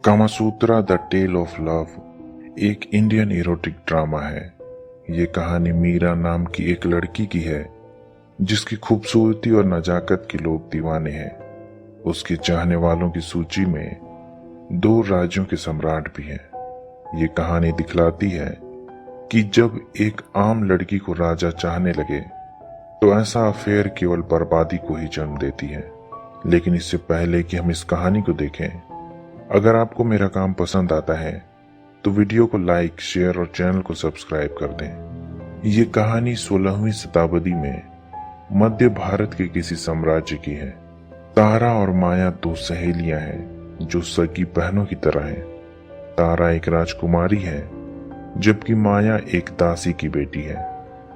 Kamasutra the tale of love एक Indian erotic drama है। ये कहानी मीरा नाम की एक लड़की की है जिसकी खूबसूरती और नजाकत के लोग दीवाने हैं। उसके चाहने वालों की सूची में 2 राज्यों के सम्राट भी हैं। ये कहानी दिखलाती है कि जब एक आम लड़की को राजा चाहने लगे तो ऐसा अफेयर केवल बर्बादी को ही जन्म देती है। लेकिन इससे पहले कि हम इस कहानी को देखें, अगर आपको मेरा काम पसंद आता है तो वीडियो को लाइक, शेयर और चैनल को सब्सक्राइब कर दें। ये कहानी 16वीं शताब्दी में मध्य भारत के किसी साम्राज्य की है। तारा और माया 2 सहेलियां हैं जो सगी बहनों की तरह हैं। तारा एक राजकुमारी है जबकि माया एक दासी की बेटी है।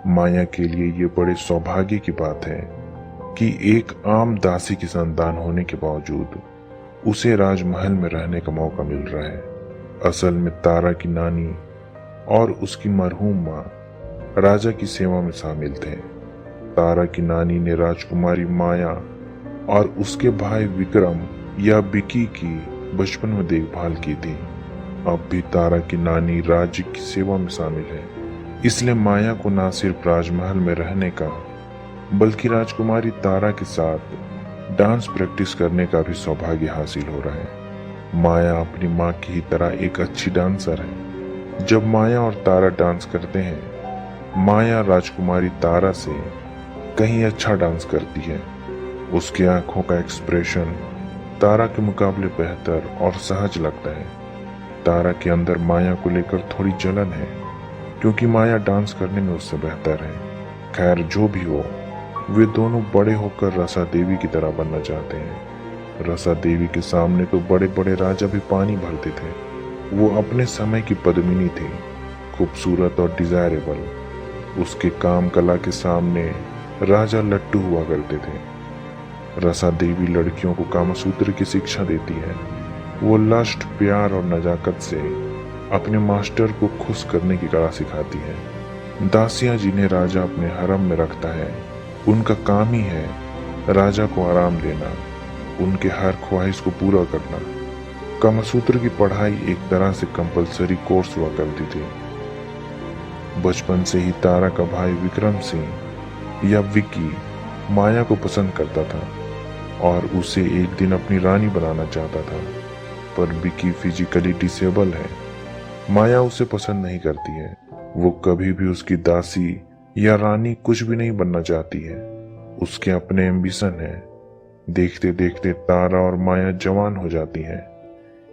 माया के लिए ये बड़े सौभाग्य की बात है कि एक आम दासी की संतान होने के बावजूद उसे राजमहल में रहने का मौका मिल रहा है। असल में तारा की नानी और उसकी मरहूम माँ राजा की सेवा में शामिल थे। तारा की नानी ने राजकुमारी माया और उसके भाई विक्रम या बिकी की बचपन में देखभाल की थी। अब भी तारा की नानी राज्य की सेवा में शामिल है, इसलिए माया को न सिर्फ राजमहल में रहने का बल्कि राजकुमारी तारा के साथ डांस प्रैक्टिस करने का भी सौभाग्य हासिल हो रहा है। माया अपनी माँ की ही तरह एक अच्छी डांसर है। जब माया और तारा डांस करते हैं, माया राजकुमारी तारा से कहीं अच्छा डांस करती है। उसकी आंखों का एक्सप्रेशन तारा के मुकाबले बेहतर और सहज लगता है। तारा के अंदर माया को लेकर थोड़ी जलन है क्योंकि माया डांस करने में उससे बेहतर है। खैर, जो भी हो, वे दोनों बड़े होकर रसा देवी की तरह बनना चाहते हैं। रसा देवी के सामने तो बड़े बड़े राजा भी पानी भरते थे। वो अपने समय की पद्मिनी थी, खूबसूरत और डिजायरेबल। उसके काम कला के सामने राजा लट्टू हुआ करते थे। रसा देवी लड़कियों को कामसूत्र की शिक्षा देती है। वो लस्ट, प्यार और नजाकत से अपने मास्टर को खुश करने की कला सिखाती है। दासियां जिन्हें राजा अपने हरम में रखता है, उनका काम ही है राजा को आराम देना, उनके हर ख्वाहिश को पूरा करना। कामसूत्र की पढ़ाई एक तरह से कंपलसरी कोर्स हुआ करती थी। बचपन से ही तारा का भाई विक्रम सिंह या विक्की माया को पसंद करता था और उसे एक दिन अपनी रानी बनाना चाहता था, पर विक्की फिजिकली डिसेबल है। माया उसे पसंद नहीं करती है। वो कभी भी उसकी दासी या रानी कुछ भी नहीं बनना चाहती है। उसके अपने एम्बिशन है। देखते देखते तारा और माया जवान हो जाती है।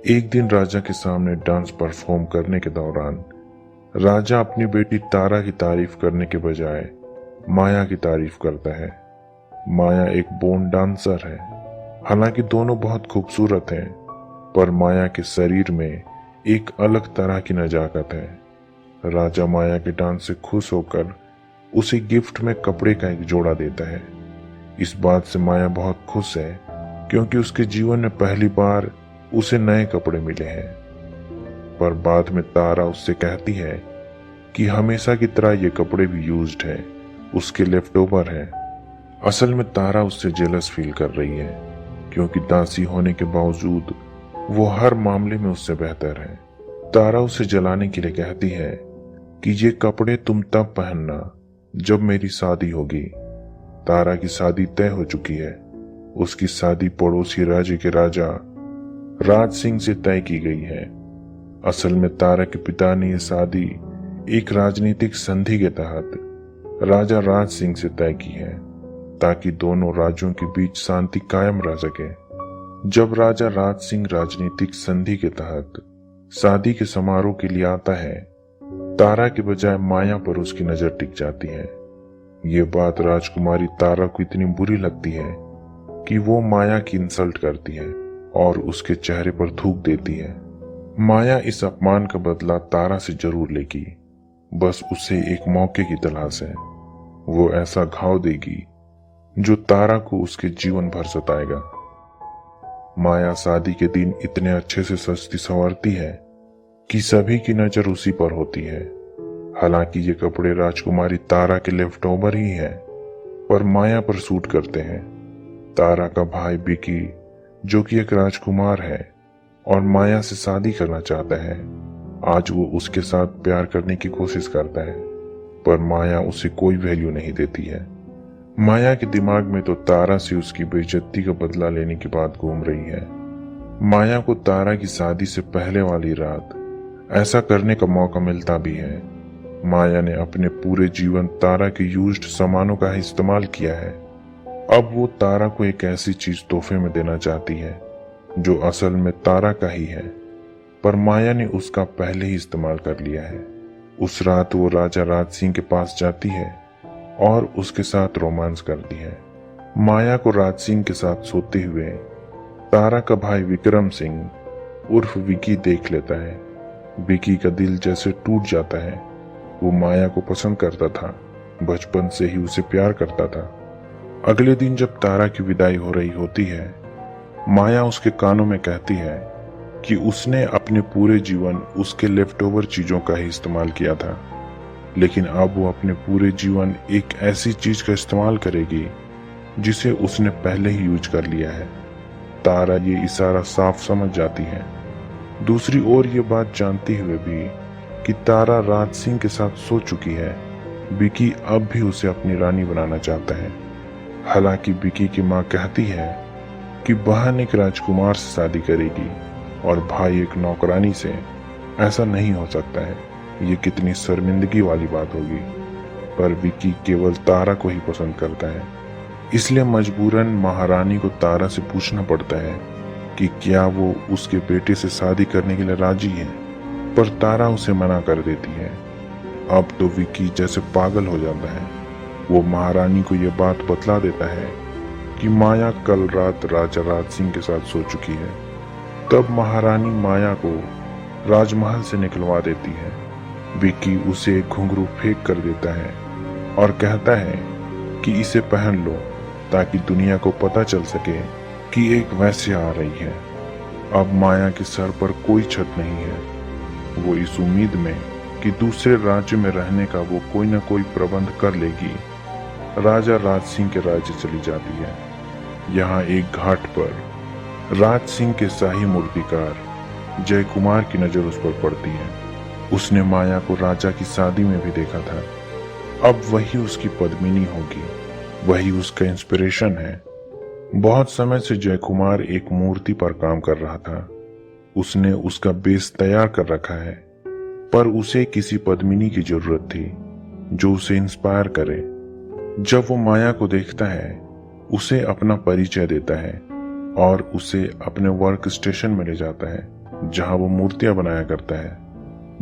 एक दिन राजा के सामने डांस परफॉर्म करने के दौरान राजा अपनी बेटी तारा की तारीफ करने के बजाय माया की तारीफ करता है। माया एक बोन डांसर है। हालांकि दोनों बहुत खूबसूरत हैं, पर माया के शरीर में एक अलग तरह की नजाकत है। राजा माया के डांस से खुश होकर उसे गिफ्ट में कपड़े का एक जोड़ा देता है। इस बात से माया बहुत खुश है क्योंकि उसके जीवन में पहली बार उसे नए कपड़े मिले हैं। पर बाद में तारा उससे कहती है कि हमेशा की तरह ये कपड़े भी यूज्ड हैं, उसके लेफ्ट ओवर हैं। असल में तारा उससे जेलस फील कर रही है क्योंकि दासी होने के बावजूद वो हर मामले में उससे बेहतर है। तारा उसे जलाने के लिए कहती है कि ये कपड़े तुम तब पहनना जब मेरी शादी होगी। तारा की शादी तय हो चुकी है। उसकी शादी पड़ोसी राज्य के राजा राज सिंह से तय की गई है। असल में तारा के पिता ने यह शादी एक राजनीतिक संधि के तहत राजा राज सिंह से तय की है ताकि दोनों राज्यों के बीच शांति कायम रह सके। जब राजा राज सिंह राजनीतिक संधि के तहत शादी के समारोह के लिए आता है, तारा के बजाय माया पर उसकी नजर टिक जाती है। ये बात राजकुमारी तारा को इतनी बुरी लगती है कि वो माया की इंसल्ट करती है और उसके चेहरे पर थूक देती है। माया इस अपमान का बदला तारा से जरूर लेगी, बस उसे एक मौके की तलाश है। वो ऐसा घाव देगी जो तारा को उसके जीवन भर सताएगा। माया शादी के दिन इतने अच्छे से सजती संवरती है कि सभी की नजर उसी पर होती है। हालांकि ये कपड़े राजकुमारी तारा के लेफ्ट ओवर ही हैं, पर माया पर सूट करते हैं। तारा का भाई बिकी, जो कि एक राजकुमार है और माया से शादी करना चाहता है, आज वो उसके साथ प्यार करने की कोशिश करता है, पर माया उसे कोई वैल्यू नहीं देती है। माया के दिमाग में तो तारा से उसकी बेइज्जती का बदला लेने की बात घूम रही है। माया को तारा की शादी से पहले वाली रात ऐसा करने का मौका मिलता भी है। माया ने अपने पूरे जीवन तारा के यूज्ड सामानों का इस्तेमाल किया है। अब वो तारा को एक ऐसी चीज तोहफे में देना चाहती है जो असल में तारा का ही है, पर माया ने उसका पहले ही इस्तेमाल कर लिया है। उस रात वो राजा राज सिंह के पास जाती है और उसके साथ रोमांस करती है। माया को राज सिंह के साथ सोते हुए तारा का भाई विक्रम सिंह उर्फ विकी देख लेता है। विकी का दिल जैसे टूट जाता है। वो माया को पसंद करता था, बचपन से ही उसे प्यार करता था। अगले दिन जब तारा की विदाई हो रही होती है, माया उसके कानों में कहती है कि उसने अपने पूरे जीवन उसके लेफ्ट ओवर चीजों का ही इस्तेमाल किया था, लेकिन अब वो अपने पूरे जीवन एक ऐसी चीज का इस्तेमाल करेगी जिसे उसने पहले ही यूज कर लिया है। तारा ये इशारा साफ समझ जाती है। दूसरी ओर ये बात जानते हुए भी कि तारा राज सिंह के साथ सो चुकी है, विकी अब भी उसे अपनी रानी बनाना चाहता है। हालांकि विकी की माँ कहती है कि बहन एक राजकुमार से शादी करेगी और भाई एक नौकरानी से। ऐसा नहीं हो सकता है, ये कितनी शर्मिंदगी वाली बात होगी। पर विकी केवल तारा को ही पसंद करता है, इसलिए मजबूरन महारानी को तारा से पूछना पड़ता है कि क्या वो उसके बेटे से शादी करने के लिए राजी है, पर तारा उसे मना कर देती है। अब तो विकी जैसे पागल हो जाता है। वो महारानी को यह बात बतला देता है कि माया कल रात राजा राज सिंह के साथ सो चुकी है। तब महारानी माया को राजमहल से निकलवा देती है। विकी उसे एक घुंघरू फेंक कर देता है और कहता है कि इसे पहन लो ताकि दुनिया को पता चल सके कि एक वैश्या आ रही है। अब माया के सर पर कोई छत नहीं है। वो इस उम्मीद में कि दूसरे राज्य में रहने का वो कोई न कोई प्रबंध कर लेगी, राजा राज सिंह के राज्य चली जाती है। यहाँ एक घाट पर राज सिंह के शाही मूर्तिकार जय कुमार की नजर उस पर पड़ती है। उसने माया को राजा की शादी में भी देखा था। अब वही उसकी पद्मिनी होगी, वही उसका इंस्पिरेशन है। बहुत समय से जय कुमार एक मूर्ति पर काम कर रहा था। उसने उसका बेस तैयार कर रखा है, पर उसे किसी पद्मिनी की जरूरत थी जो उसे इंस्पायर करे। जब वो माया को देखता है, उसे अपना परिचय देता है और उसे अपने वर्क स्टेशन में ले जाता है जहां वो मूर्तियां बनाया करता है।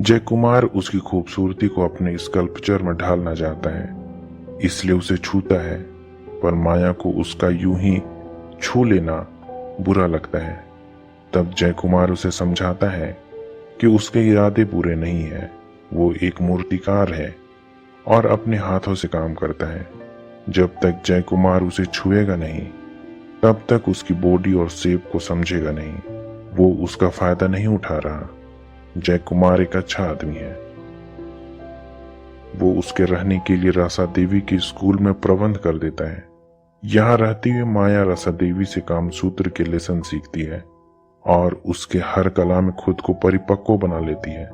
जय कुमार उसकी खूबसूरती को अपने स्कल्पचर में ढालना चाहता है, इसलिए उसे छूता है, पर माया को उसका यूं ही छू लेना बुरा लगता है। तब जय कुमार उसे समझाता है कि उसके इरादे बुरे नहीं है, वो एक मूर्तिकार है और अपने हाथों से काम करता है। जब तक जय कुमार उसे छुएगा नहीं, तब तक उसकी बॉडी और शेप को समझेगा नहीं। वो उसका फायदा नहीं उठा रहा। जय कुमार एक अच्छा आदमी है। वो उसके रहने के लिए रसा देवी के स्कूल में प्रबंध कर देता है। यहाँ रहती हुई माया रसा देवी से कामसूत्र के लेसन सीखती है और उसके हर कला में खुद को परिपक्व बना लेती है।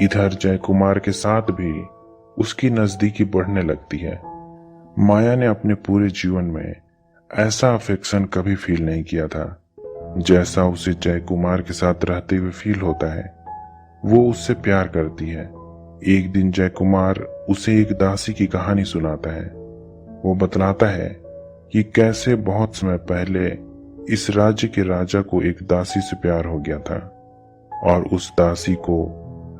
इधर जय कुमार के साथ भी उसकी नजदीकी बढ़ने लगती है। माया ने अपने पूरे जीवन में ऐसा अफेक्शन कभी फील नहीं किया था जैसा उसे जय कुमार के साथ रहते हुए फील होता है। वो उससे प्यार करती है। एक दिन जय कुमार उसे एक दासी की कहानी सुनाता है। वो बतलाता है कि कैसे बहुत समय पहले इस राज्य के राजा को एक दासी से प्यार हो गया था और उस दासी को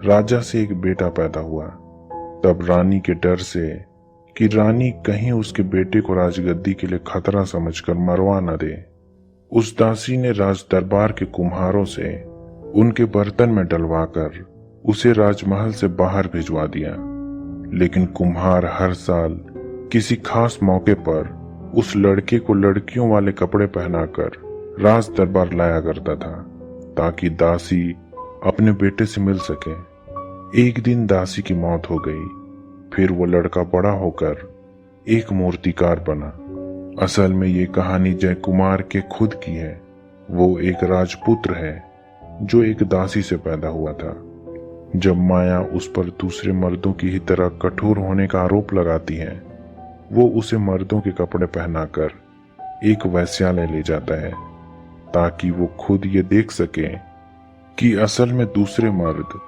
राजा से एक बेटा पैदा हुआ। तब रानी के डर से कि रानी कहीं उसके बेटे को राजगद्दी के लिए खतरा समझकर मरवा न दे, उस दासी ने राज दरबार के कुम्हारों से उनके बर्तन में डलवाकर उसे राजमहल से बाहर भिजवा दिया। लेकिन कुम्हार हर साल किसी खास मौके पर उस लड़के को लड़कियों वाले कपड़े पहनाकर राज दरबार लाया करता था ताकि दासी अपने बेटे से मिल सके। एक दिन दासी की मौत हो गई फिर वो लड़का बड़ा होकर एक मूर्तिकार बना। असल में ये कहानी जय कुमार के खुद की है। वो एक राजपुत्र है जो एक दासी से पैदा हुआ था। जब माया उस पर दूसरे मर्दों की ही तरह कठोर होने का आरोप लगाती है, वो उसे मर्दों के कपड़े पहनाकर एक वेश्यालय ले जाता है ताकि वो खुद ये देख सके कि असल में दूसरे मर्द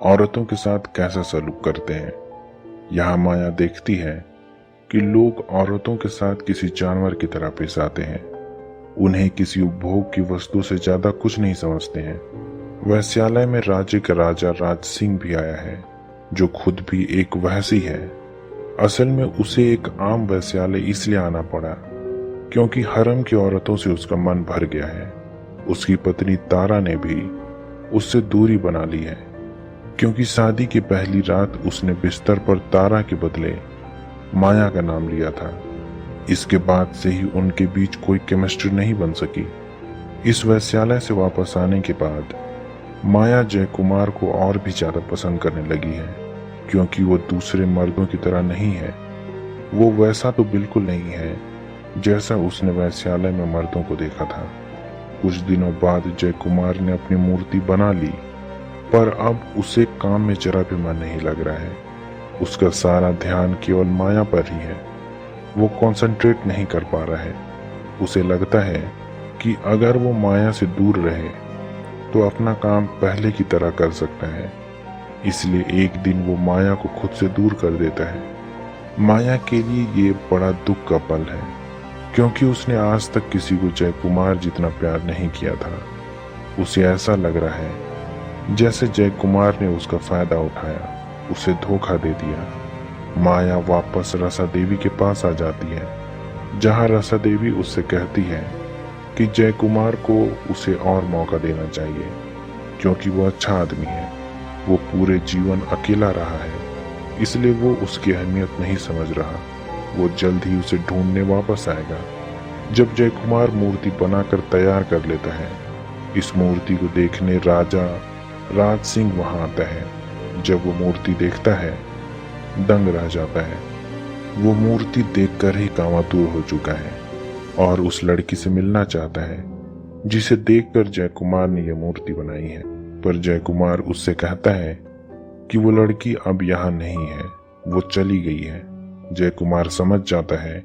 औरतों के साथ कैसा सलूक करते हैं। यहाँ माया देखती है कि लोग औरतों के साथ किसी जानवर की तरह पेश आते हैं। उन्हें किसी उपभोग की वस्तु से ज्यादा कुछ नहीं समझते हैं। वेश्यालय में राज्य का राजा राज सिंह भी आया है, जो खुद भी एक वैसी है। असल में उसे एक आम वेश्यालय इसलिए आना पड़ा क्योंकि हरम की औरतों से उसका मन भर गया है। उसकी पत्नी तारा ने भी उससे दूरी बना ली है, क्योंकि शादी की पहली रात उसने बिस्तर पर तारा के बदले माया का नाम लिया था। इसके बाद से ही उनके बीच कोई केमिस्ट्री नहीं बन सकी। इस वेश्यालय से वापस आने के बाद माया जय कुमार को और भी ज्यादा पसंद करने लगी है, क्योंकि वो दूसरे मर्दों की तरह नहीं है। वो वैसा तो बिल्कुल नहीं है जैसा उसने वेश्यालय में मर्दों को देखा था। कुछ दिनों बाद जय कुमार ने अपनी मूर्ति बना ली, पर अब उसे काम में जरा भी मन नहीं लग रहा है। उसका सारा ध्यान केवल माया पर ही है। वो कंसंट्रेट नहीं कर पा रहा है। उसे लगता है कि अगर वो माया से दूर रहे तो अपना काम पहले की तरह कर सकता है। इसलिए एक दिन वो माया को खुद से दूर कर देता है। माया के लिए ये बड़ा दुख का पल है, क्योंकि उसने आज तक किसी को जय कुमार जितना प्यार नहीं किया था। उसे ऐसा लग रहा है जैसे जय कुमार ने उसका फायदा उठाया, उसे धोखा दे दिया। माया वापस रसा देवी के पास आ जाती है, जहां रसा देवी उससे कहती है कि जय कुमार को उसे और मौका देना चाहिए, क्योंकि वो अच्छा आदमी है। वो पूरे जीवन अकेला रहा है, इसलिए वो उसकी अहमियत नहीं समझ रहा। वो जल्द ही उसे ढूंढने वापस आएगा। जब जय कुमार मूर्ति बनाकर तैयार कर लेता है, इस मूर्ति को देखने राजा राज सिंह वहां आता है। जब वो मूर्ति देखता है, दंग रह जाता है। वो मूर्ति देखकर ही कामातुर हो चुका है और उस लड़की से मिलना चाहता है जिसे देखकर जय कुमार ने यह मूर्ति बनाई है। पर जय कुमार उससे कहता है कि वो लड़की अब यहाँ नहीं है, वो चली गई है। जय कुमार समझ जाता है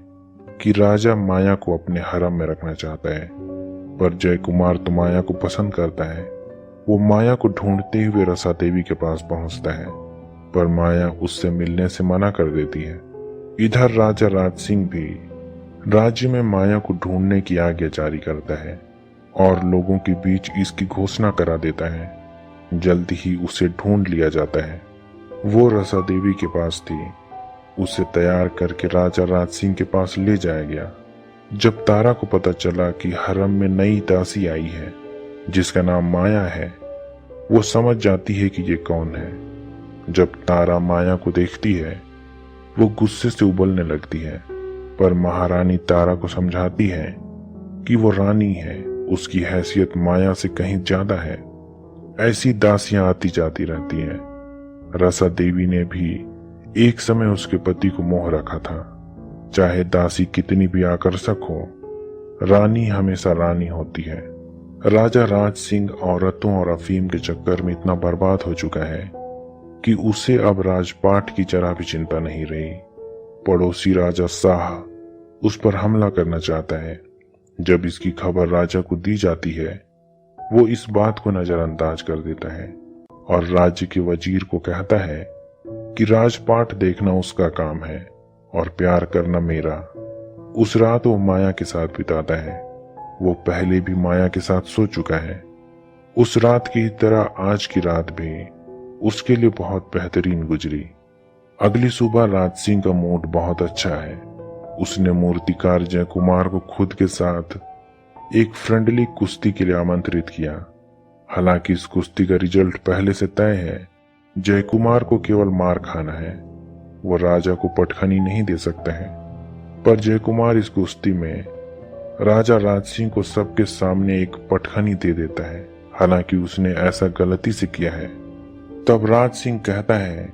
कि राजा माया को अपने हरम में रखना चाहता है, पर जय कुमार तो माया को पसंद करता है। वो माया को ढूंढते हुए रसा देवी के पास पहुंचता है, पर माया उससे मिलने से मना कर देती है। इधर राजा राज सिंह भी राज्य में माया को ढूंढने की आज्ञा जारी करता है और लोगों के बीच इसकी घोषणा करा देता है। जल्द ही उसे ढूंढ लिया जाता है। वो रसा देवी के पास थी। उसे तैयार करके राजा राज सिंह के पास ले जाया गया। जब तारा को पता चला कि हरम में नई दासी आई है जिसका नाम माया है, वो समझ जाती है कि ये कौन है। जब तारा माया को देखती है, वो गुस्से से उबलने लगती है, पर महारानी तारा को समझाती है कि वो रानी है, उसकी हैसियत माया से कहीं ज्यादा है। ऐसी दासियां आती जाती रहती हैं। रसा देवी ने भी एक समय उसके पति को मोह रखा था। चाहे दासी कितनी भी आकर्षक हो, रानी हमेशा रानी होती है। राजा राज सिंह औरतों और अफीम के चक्कर में इतना बर्बाद हो चुका है कि उसे अब राजपाट की जरा भी चिंता नहीं रही। पड़ोसी राजा शाह उस पर हमला करना चाहता है। जब इसकी खबर राजा को दी जाती है, वो इस बात को नजरअंदाज कर देता है और राज्य के वजीर को कहता है कि राजपाट देखना उसका काम है और प्यार करना मेरा। उस रात वो माया के साथ बिताता है। वो पहले भी माया के साथ सो चुका है। उस रात की तरह आज की रात भी उसके लिए बहुत बेहतरीन गुजरी। अगली सुबह राज सिंह का मूड बहुत अच्छा है। उसने मूर्तिकार जय कुमार को खुद के साथ एक फ्रेंडली कुश्ती के लिए आमंत्रित किया। हालांकि इस कुश्ती का रिजल्ट पहले से तय है। जय कुमार को केवल मार खाना है, वो राजा को पटखनी नहीं दे सकता है। पर जय कुमार इस कुश्ती में राजा राज सिंह को सबके सामने एक पटखनी दे देता है, हालांकि उसने ऐसा गलती से किया है। तब राज सिंह कहता है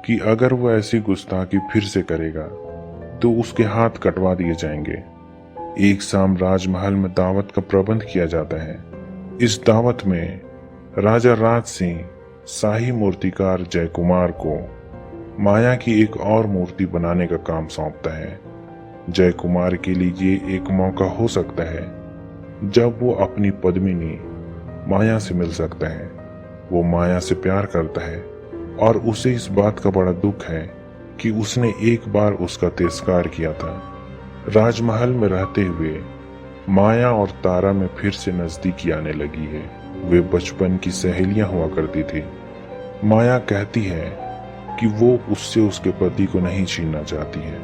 कि अगर वह ऐसी गुस्ताखी फिर से करेगा तो उसके हाथ कटवा दिए जाएंगे। एक शाम राजमहल में दावत का प्रबंध किया जाता है। इस दावत में राजा राज सिंह शाही मूर्तिकार जयकुमार को माया की एक और मूर्ति बनाने का काम सौंपता है। जयकुमार के लिए ये एक मौका हो सकता है जब वो अपनी पद्मिनी माया से मिल सकता है। वो माया से प्यार करता है और उसे इस बात का बड़ा दुख है कि उसने एक बार उसका तिरस्कार किया था। राजमहल में रहते हुए माया और तारा में फिर से नजदीकी आने लगी है। वे बचपन की सहेलियां हुआ करती थी। माया कहती है कि वो उससे उसके पति को नहीं छीनना चाहती है।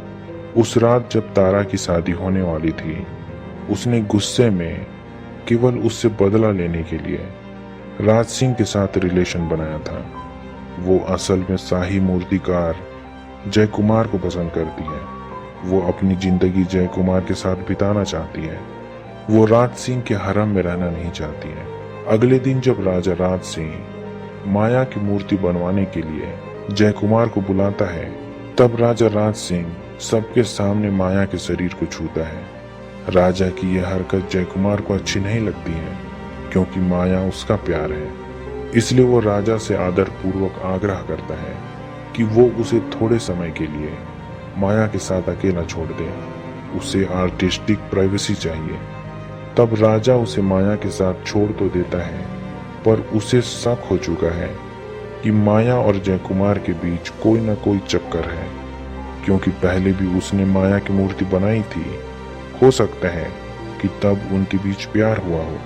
उस रात जब तारा की शादी होने वाली थी, उसने गुस्से में केवल उससे बदला लेने के लिए राज सिंह के साथ रिलेशन बनाया था। वो असल में शाही मूर्तिकार जयकुमार को पसंद करती है। वो अपनी जिंदगी जयकुमार के साथ बिताना चाहती है। वो राज सिंह के हरम में रहना नहीं चाहती है। अगले दिन जब राजा राज सिंह माया की मूर्ति बनवाने के लिए जयकुमार को बुलाता है, तब राजा राज सिंह सबके सामने माया के शरीर को छूता है। राजा की यह हरकत जयकुमार को अच्छी नहीं लगती है, क्योंकि माया उसका प्यार है। इसलिए वो राजा से आदर पूर्वक आग्रह करता है कि वो उसे थोड़े समय के लिए माया के साथ अकेला छोड़ दे। उसे आर्टिस्टिक प्राइवेसी चाहिए। तब राजा उसे माया के साथ छोड़ तो देता है, पर उसे शक हो चुका है कि माया और जयकुमार के बीच कोई न कोई चक्कर है, क्योंकि पहले भी उसने माया की मूर्ति बनाई थी। हो सकता है कि तब उनके बीच प्यार हुआ हो।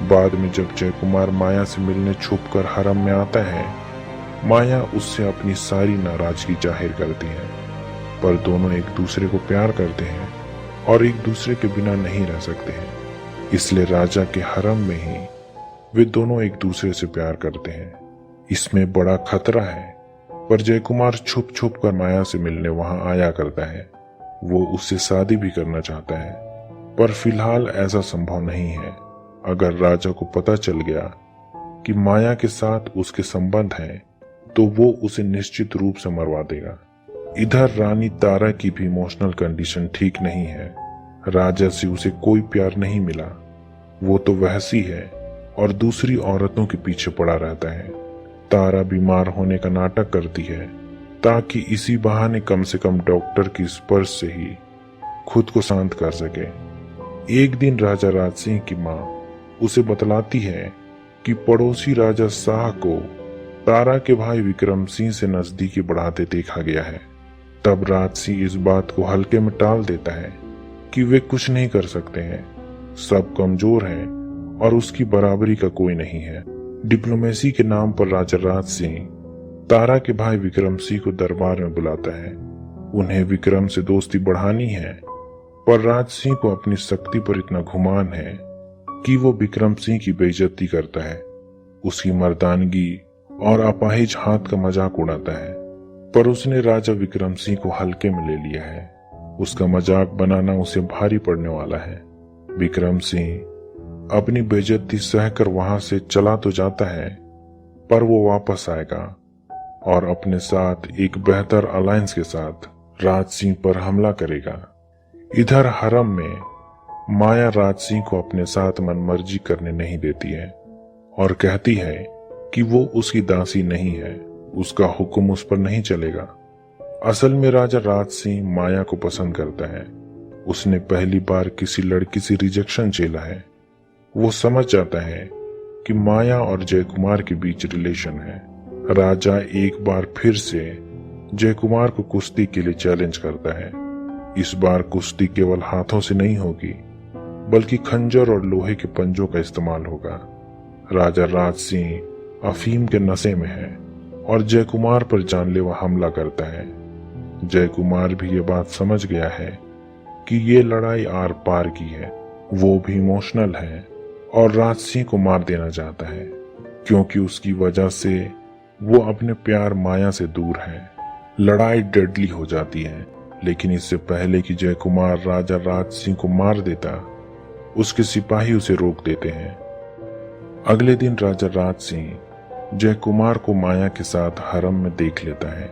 बाद में जब जयकुमार माया से मिलने छुपकर हरम में आता है, माया उससे अपनी सारी नाराजगी जाहिर करती है। पर दोनों एक दूसरे को प्यार करते हैं और एक दूसरे के बिना नहीं रह सकते हैं। इसलिए राजा के हरम में ही वे दोनों एक दूसरे से प्यार करते हैं। इसमें बड़ा खतरा है, पर जयकुमार छुप छुप कर माया से मिलने वहां आया करता है। वो उससे शादी भी करना चाहता है, पर फिलहाल ऐसा संभव नहीं है। अगर राजा को पता चल गया कि माया के साथ उसके संबंध हैं, तो वो उसे निश्चित रूप से मरवा देगा। इधर रानी तारा की भी इमोशनल कंडीशन ठीक नहीं है। राजा से उसे कोई प्यार नहीं मिला। वो तो वहसी है और दूसरी औरतों के पीछे पड़ा रहता है। तारा बीमार होने का नाटक करती है ताकि इसी बहाने कम से कम डॉक्टर की स्पर्श से ही खुद को शांत कर सके। एक दिन राजा राज सिंह की माँ उसे बतलाती है कि पड़ोसी राजा शाह को तारा के भाई विक्रम सिंह से नजदीकी बढ़ाते देखा गया है। तब राज सिंह इस बात को हल्के में टाल देता है कि वे कुछ नहीं कर सकते हैं, सब कमजोर हैं और उसकी बराबरी का कोई नहीं है। डिप्लोमेसी के नाम पर राजा राज सिंह तारा के भाई विक्रम सिंह को दरबार में बुलाता है। उन्हें विक्रम से दोस्ती बढ़ानी है, पर राज सिंह को अपनी शक्ति पर इतना घुमान है कि वो विक्रम सिंह की बेइज्जती करता है, उसकी मर्दानगी और अपाहिज हाथ का मजाक उड़ाता है। पर उसने राजा विक्रम सिंह को हल्के में ले लिया है। उसका मजाक बनाना उसे भारी पड़ने वाला है। विक्रम सिंह अपनी बेइज्जती सहकर वहां से चला तो जाता है, पर वो वापस आएगा और अपने साथ एक बेहतर अलायंस के साथ राज सिंह पर हमला करेगा। इधर हरम में माया राज सिंह को अपने साथ मनमर्जी करने नहीं देती है और कहती है कि वो उसकी दासी नहीं है, उसका हुक्म उस पर नहीं चलेगा। असल में राजा राज सिंह माया को पसंद करता है। उसने पहली बार किसी लड़की से रिजेक्शन झेला है। वो समझ जाता है कि माया और जयकुमार के बीच रिलेशन है। राजा एक बार फिर से जयकुमार को कुश्ती के लिए चैलेंज करता है। इस बार कुश्ती केवल हाथों से नहीं होगी, बल्कि खंजर और लोहे के पंजों का इस्तेमाल होगा। राजा राज सिंह अफीम के नशे में है और जयकुमार पर जानलेवा हमला करता है। जयकुमार भी ये बात समझ गया है कि ये लड़ाई आर पार की है। वो भी इमोशनल है और राज सिंह को मार देना चाहता है, क्योंकि उसकी वजह से वो अपने प्यार माया से दूर है। लड़ाई डेडली हो जाती है, लेकिन इससे पहले कि जयकुमार राजा राज सिंह को मार देता, उसके सिपाही उसे रोक देते हैं। अगले दिन राजा राज सिंह जयकुमार को माया के साथ हरम में देख लेता है।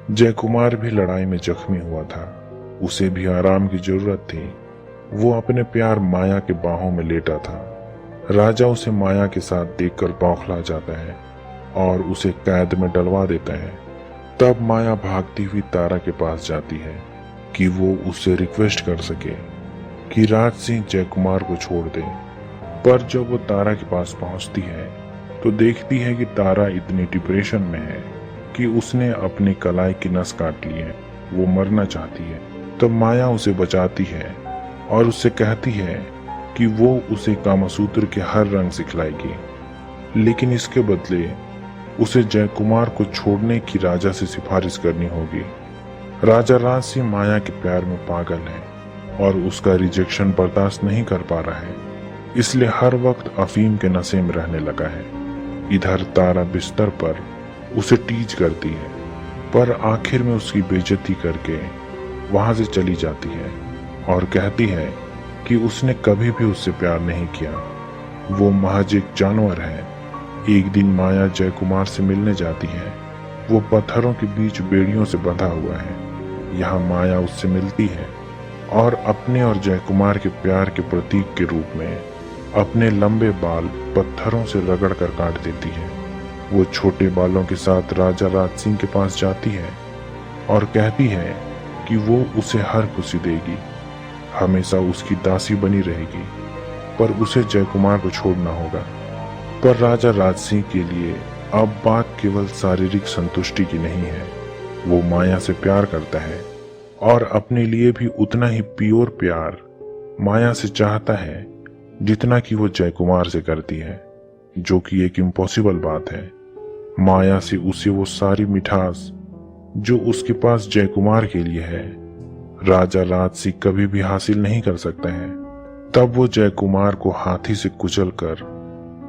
जय कुमार भी लड़ाई में जख्मी हुआ था, उसे भी आराम की जरूरत थी। वो अपने प्यार माया के बाहों में लेटा था। राजा उसे माया के साथ देखकर बौखला जाता है और उसे कैद में डलवा देता है। तब माया भागती हुई तारा के पास जाती है कि वो उससे रिक्वेस्ट कर सके कि राज सिंह जय कुमार को छोड़ दे। पर जब वो तारा के पास पहुंचती है तो देखती है कि तारा इतनी डिप्रेशन में है कि उसने अपनी कलाई की नस काट ली है, वो मरना चाहती है। तब माया उसे बचाती है और उससे कहती है कि वो उसे कामसूत्र के हर रंग सिखलाएगी, लेकिन इसके बदले उसे जय कुमार को छोड़ने की राजा से सिफारिश करनी होगी। राजा राज सिंह माया के प्यार में पागल है और उसका रिजेक्शन बर्दाश्त नहीं कर पा रहा है, इसलिए हर वक्त अफीम के नशे में रहने लगा है। इधर तारा बिस्तर पर उसे टीज करती है, पर आखिर में उसकी बेइज्जती करके वहां से चली जाती है और कहती है कि उसने कभी भी उससे प्यार नहीं किया, वो महज एक जानवर है। एक दिन माया जय कुमार से मिलने जाती है। वो पत्थरों के बीच बेड़ियों से बंधा हुआ है। यहाँ माया उससे मिलती है और अपने और जय कुमार के प्यार के प्रतीक के रूप में अपने लंबे बाल पत्थरों से रगड़ कर काट देती है। वो छोटे बालों के साथ राजा राज सिंह के पास जाती है और कहती है कि वो उसे हर खुशी देगी, हमेशा उसकी दासी बनी रहेगी, पर उसे जय कुमार को छोड़ना होगा। पर राजा राज सिंह के लिए अब बात केवल शारीरिक संतुष्टि की नहीं है। वो माया से प्यार करता है और अपने लिए भी उतना ही प्योर प्यार माया से चाहता है जितना कि वो जय कुमार से करती है, जो कि एक इम्पॉसिबल बात है। माया से उसे वो सारी मिठास जो उसके पास जय कुमार के लिए है, राजा राज सिंह कभी भी हासिल नहीं कर सकता है। तब वो जय कुमार को हाथी से कुचल कर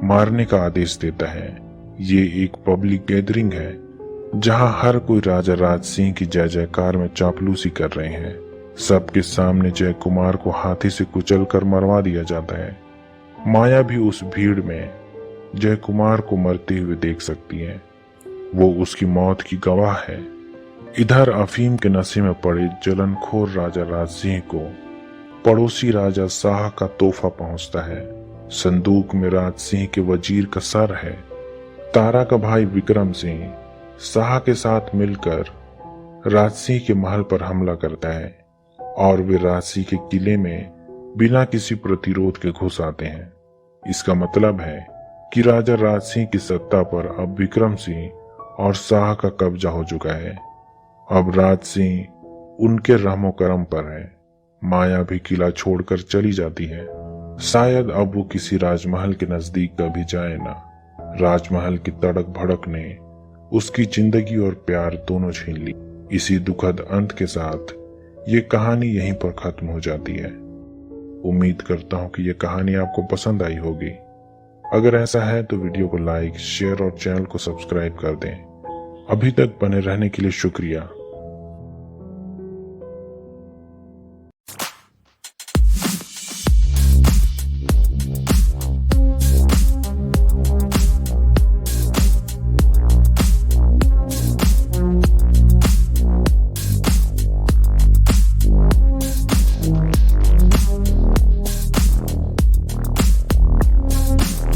मारने का आदेश देता है। ये एक पब्लिक गैदरिंग है जहां हर कोई राजा राज सिंह की जय जयकार में चापलूसी कर रहे हैं। सबके सामने जय कुमार को हाथी से कुचल कर मरवा दिया जाता है। माया भी उस भीड़ में जय कुमार को मरते हुए देख सकती है। वो उसकी मौत की गवाह है। इधर अफीम के नशे में पड़े जलनखोर राजा राज सिंह को पड़ोसी राजा शाह का तोहफा पहुंचता है। संदूक में राज सिंह के वजीर का सर है। तारा का भाई विक्रम सिंह शाह के साथ मिलकर राज सिंह के महल पर हमला करता है और वे राज सिंह के किले में बिना किसी प्रतिरोध के घुस आते हैं। इसका मतलब है कि राजा राज सिंह की सत्ता पर अब विक्रम सिंह और शाह का कब्जा हो चुका है। अब राज सिंह उनके रहमो करम पर है। माया भी किला छोड़कर चली जाती है। शायद अब वो किसी राजमहल के नजदीक कभी जाए ना। राजमहल की तड़क भड़क ने उसकी जिंदगी और प्यार दोनों छीन ली। इसी दुखद अंत के साथ ये कहानी यहीं पर खत्म हो जाती है। उम्मीद करता हूँ कि ये कहानी आपको पसंद आई होगी। अगर ऐसा है तो वीडियो को लाइक, शेयर और चैनल को सब्सक्राइब कर दें। अभी तक बने रहने के लिए शुक्रिया।